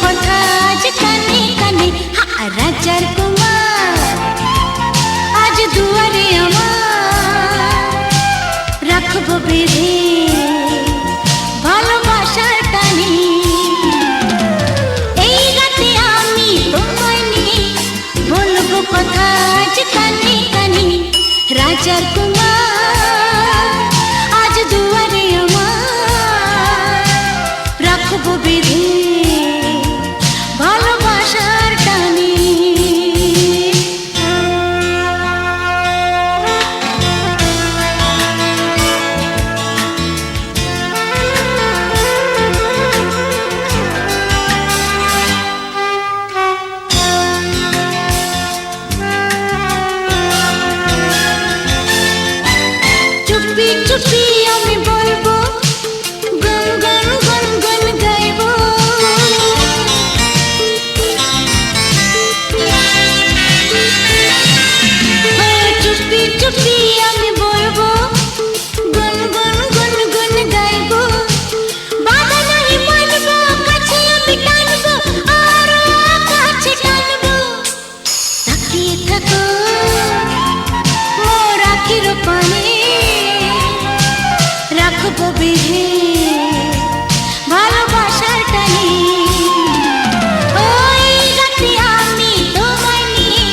কথা আজ কানে কানে, রাজার কুমার আজ দুয়ারে আমার, রাখবো বেঁধে ভালোবাসার টানে। এই রাতে আমি তোমায় নিয়ে বলবো কথা আজ কানে কানে, রাজার কুমার আজ দুয়ারে আমার, রাখবো বেঁধে ভালোবাসার টানে। চুপি চুপি আমি বলবো, গান গান গান গান গাইবো। চুপি চুপি আমি বলবো, গান গান গান গান গাইবো। বাধা নাই মানবো, কাছে আমি টানবো, আরো কাছে টানবো। তাকিয়ে থাকো মোর আখির পানে, রাখবো বেঁধে ভালোবাসার টানে। ওই রাতে আমি তোমায় নিয়ে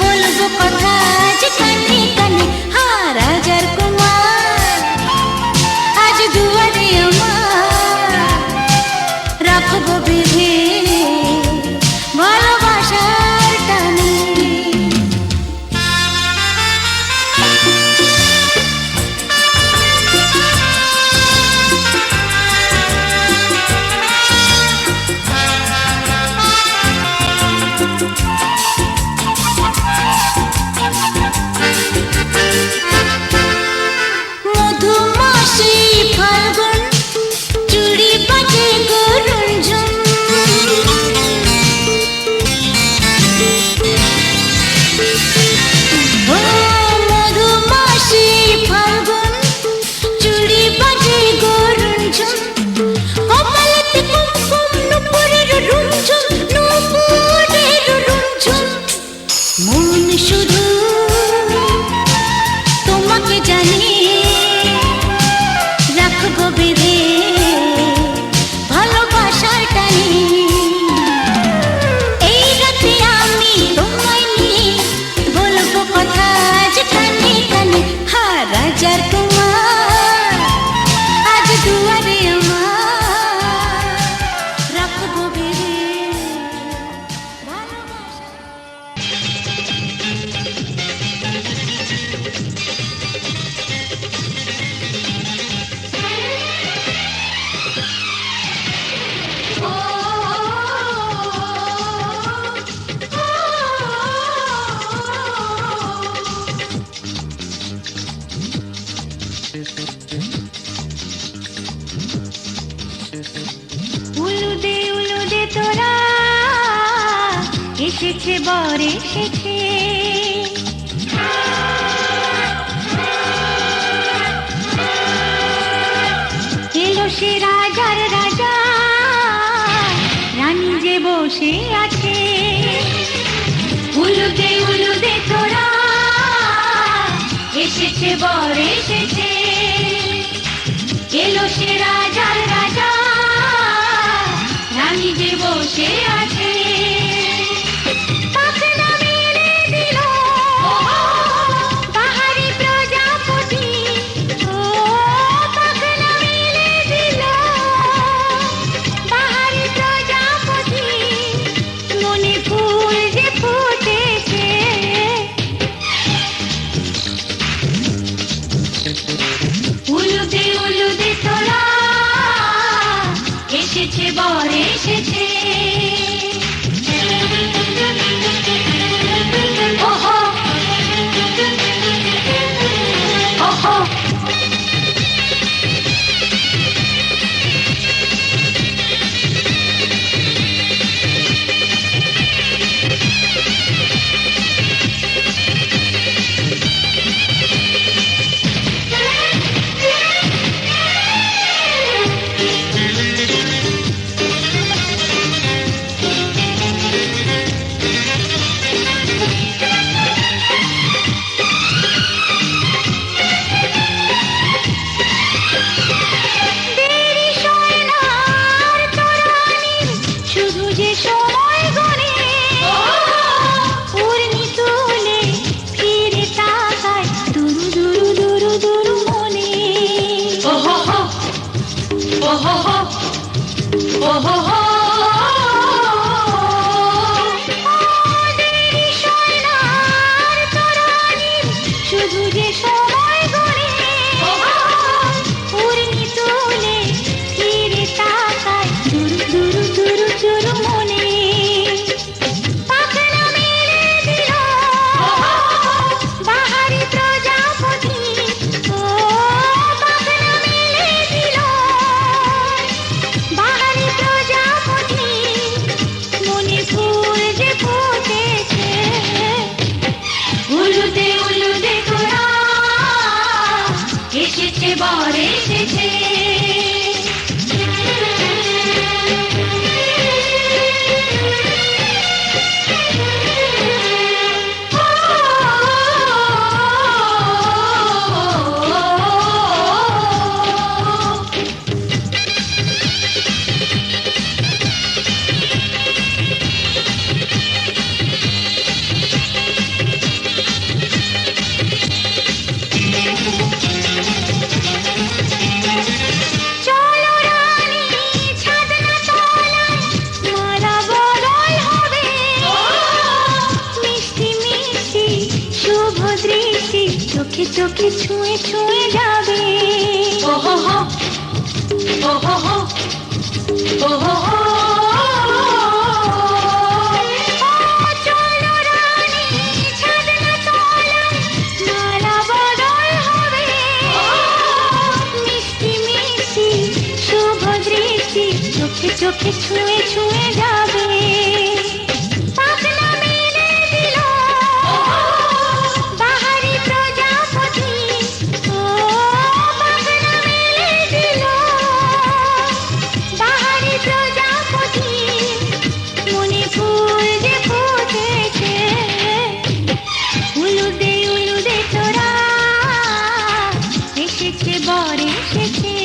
বলবো কথা আজ কানে কানে, রাজার কুমার আজ দুয়ারে আমার, রাখবো বেঁধে ভালোবাসার টানে। মধুমাসি ফাল্গুন চুড়ি বাজে গো রঞ্জন, ও মধুমাসি ফাল্গুন চুড়ি বাজে গো রঞ্জন। কপালেতে কুমকুম নুপুরের রুঞ্জন, নুপুরের রুঞ্জন। মন শুধু তোমাকে জানে, রাখবো বেঁধে ভালোবাসার টানে। এই রাতে আমি তোমায় নিয়ে বলবো কথা আজ কানে কানে, রাজার কুমার আজ দুয়ারে আমার, রাখবো বেঁধে ভালোবাসা। উলুদে তোরা এসেছে বর এসেছে, এলো সে রাজার রাজা, রানী যে বসে আছে। উলুদে তোরা এসেছে বর এসেছে, এলো সে রাজার রাজা, রানী যে বসে আছে। পাখনা মেলে দিল বাহারি প্রজাপতি, ও পাখনা মেলে দিল বাহারি প্রজাপতি, মনে ফুল যে ফুটেছে। উলুদে তোরা এসেছে বর এসেছে। শুধু যে সময় গনে উর্মি তুলে ফিরে তাকায় দুরু দুরু দুরু দুরু মনে। ওহো হো, ওহো হো, ওহো হো। দেরি সয় না আর তরানি, শুধু যে সময় গনে উর্মি তুলে ফিরে তাকায় দুরু দুরু দুরু দুরু মনে। পাখনা মেলে দিল বাহারি প্রজাপতি, ও পাখনা মেলে দিল বাহারি প্রজাপতি, মনে ফুল যে ফুটেছে। উলুদে উলুদে তোরা এসেছে বর এসেছে। চলো রানী ছাদনা তলায় মালা বদল হবে, মিষ্টি মিষ্টি শুভ দৃষ্টি চোখে চোখে ছুঁয়ে ছুঁয়ে যাবে। ওহো হো, ওহো হো, ওহো হো। চলো রানী ছাদনা তলায় মালা বদল হবে, মিষ্টি মিষ্টি শুভ দৃষ্টি চোখে চোখে ছুঁয়ে ছুঁয়ে যাবে। পাখনা মেলে দিল বাহারি প্রজাপতি, ও পাখনা মেলে দিল বাহারি প্রজাপতি, মনে ফুল যে ফুটেছে। উলুদে উলুদে তোরা এসেছে বর এসেছে,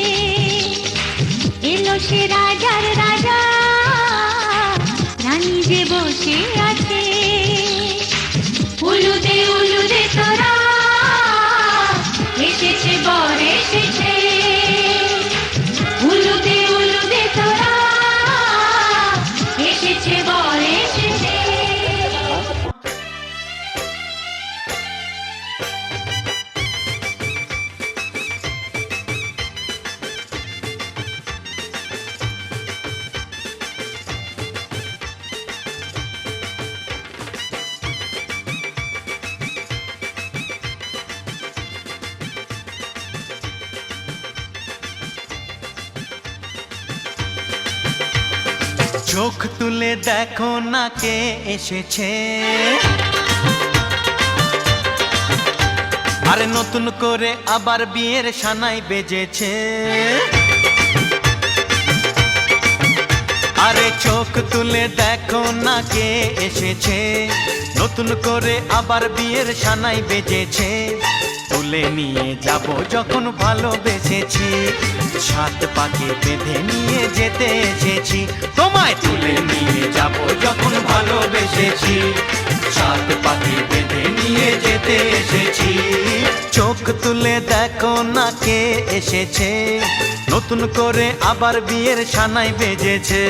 এলো সে রাজার রাজা, রানী যে বসে আছে। উলুদে উলুদে তোরা এসেছে বর এসেছে। উলুদে উলুদে তোরা এসেছে বর এসেছে। চোখ তুলে দেখো না কে এসেছে, আরে নতুন করে আবার বিয়ের সানাই বেজেছে। আরে চোখ তুলে দেখো না কে এসেছে, নতুন করে আবার বিয়ের সানাই বেজেছে। তুলে নিয়ে যাব যখন ভালোবেসেছি, সাত পাকে বেঁধে নিয়ে যেতে এসেছি। তোমায় তুলে নিয়ে যাব যখন ভালোবেসেছি, সাত পাকে বেঁধে নিয়ে যেতে এসেছি। চোখ তুলে দেখো না কে এসেছে, নতুন করে আবার বিয়ের সানাই বেজেছে।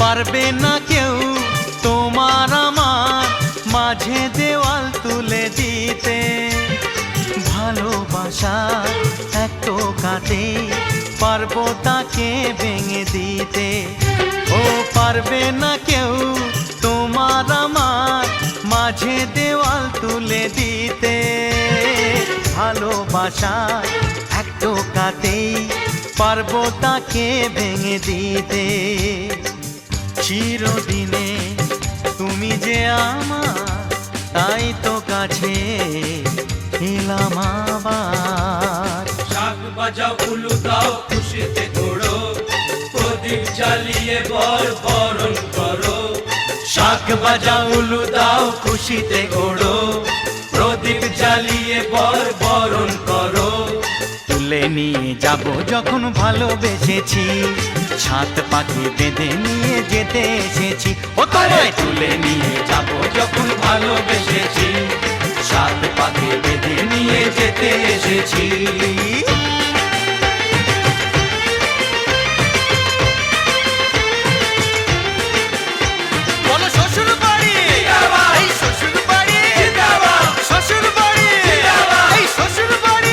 পারবে না কেউ তোমার আমার মাঝে দেওয়াল তুলে দিতে, ভালোবাসা এক টোকাতে পারবো তাকে ভেঙে দিতে। ও পারবে না কেউ তোমার আমার মাঝে দেওয়াল তুলে দিতে, ভালোবাসা এক টোকাতেই পারবো তাকে ভেঙে দিতে। চিরদিনে তুমি যে আমার, তাই তো কাছে এলাম আবার। শাক বাজাও উলু দাও খুশিতে ঘোড়ো, প্রদীপ জ্বালিয়ে বর বরণ করো। শাক বাজা উলু দাও খুশিতে ওড়ো, প্রদীপ জ্বালিয়ে বর বরণ করো। তুলে নিয়ে যাব যখন ভালোবেসেছি, ছাত পাখি বেঁধে নিয়ে যেতে এসেছি। ও তোমায় তুলে নিয়ে যাব যখন ভালোবেসেছি, ছাত পাখি বেঁধে নিয়ে যেতে এসেছি। বলো শ্বশুর বাড়ি, এই শ্বশুর বাড়ি, শ্বশুর বাড়ি, এই শ্বশুর বাড়ি।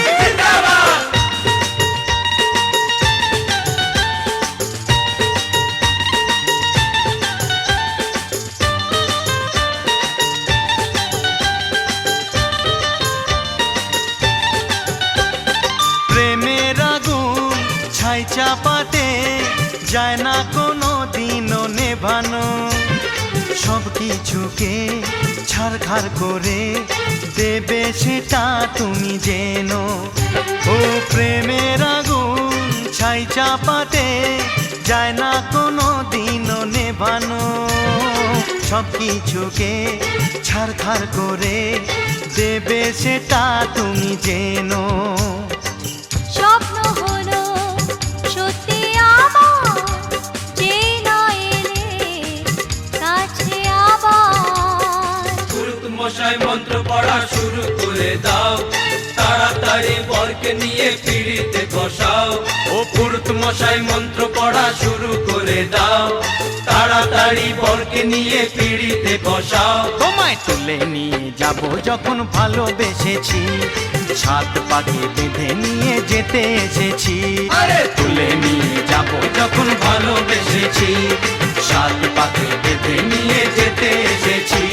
প্রেমের আগুন ছাই চাপাতে যায় না কোনো দিনও নেভানো, সব কিছুকে ছাড়খাড় করে দেবে সেটা তুমি জেনো। ও প্রেমের আগুন ছাই চাপাতে যায় না কোনো দিনও নেভানো, সব কিছুকে ছাড়খাড় করে দেবে সেটা তুমি জেনো। স্বপ্ন হলো সত্যি আমার, যে না এলে কাছে আবার। পুরুত মশাই মন্ত্র পড়া শুরু করে দাও, তাড়াতাড়ি বরকে নিয়ে পিড়িতে বসাও। ও পুরুত মশাই মন্ত্র পড়া শুরু করে দাও, তাড়াতাড়ি বরকে নিয়ে পিড়িতে বসাও। তোমায় তুলে নিয়ে যাব যখন ভালোবেসেছি, ছাদ পাখি বেঁধে নিয়ে যেতে এসেছি। আরে তুলে নিয়ে যাব যখন ভালোবেসেছি, ছাদ পাখি বেঁধে নিয়ে যেতে এসেছি।